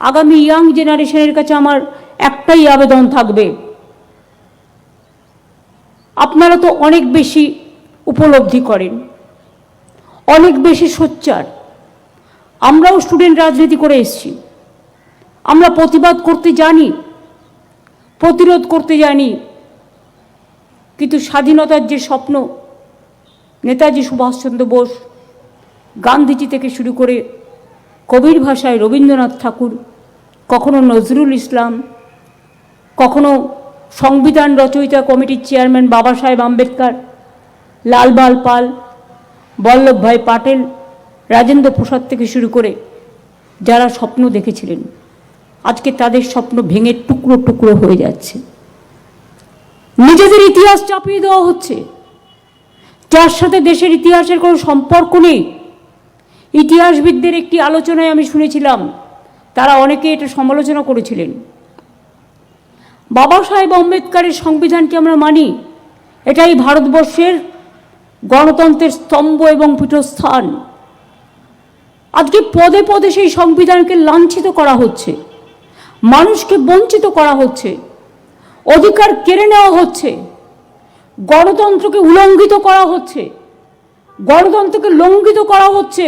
আগামী ইয়াং জেনারেশনের কাছে আমার একটাই আবেদন থাকবে, আপনারা তো অনেক বেশি উপলব্ধি করেন, অনেক বেশি সোচ্চার। আমরাও স্টুডেন্ট রাজনীতি করে এসেছি, আমরা প্রতিবাদ করতে জানি, প্রতিরোধ করতে জানি, কিন্তু স্বাধীনতার যে স্বপ্ন নেতাজি সুভাষচন্দ্র বোস, গান্ধীজি থেকে শুরু করে কবির ভাষায় রবীন্দ্রনাথ ঠাকুর, কখনো নজরুল ইসলাম, কখনো সংবিধান রচয়িতা কমিটির চেয়ারম্যান বাবা সাহেব আম্বেদকর, লালবাল পাল, বল্লভভাই পাটেল, রাজেন্দ্র প্রসাদ থেকে শুরু করে যারা স্বপ্ন দেখেছিলেন, আজকে তাদের স্বপ্ন ভেঙে টুকরো টুকরো হয়ে যাচ্ছে। নিজেদের ইতিহাস চাপিয়ে দেওয়া হচ্ছে, যার সাথে দেশের ইতিহাসের কোনো সম্পর্ক নেই। ইতিহাসবিদদের একটি আলোচনায় আমি শুনেছিলাম, তারা অনেকে এটা সমালোচনা করেছিলেন, বাবা সাহেব আম্বেদকরের সংবিধানকে আমরা মানি, এটাই ভারতবর্ষের গণতন্ত্রের স্তম্ভ এবং পীঠস্থান। আজকে পদে পদে সেই সংবিধানকে লাঞ্ছিত করা হচ্ছে, মানুষকে বঞ্চিত করা হচ্ছে, অধিকার কেড়ে নেওয়া হচ্ছে, গণতন্ত্রকে উল্লঙ্ঘিত করা হচ্ছে, গণতন্ত্রকে লঙ্ঘিত করা হচ্ছে।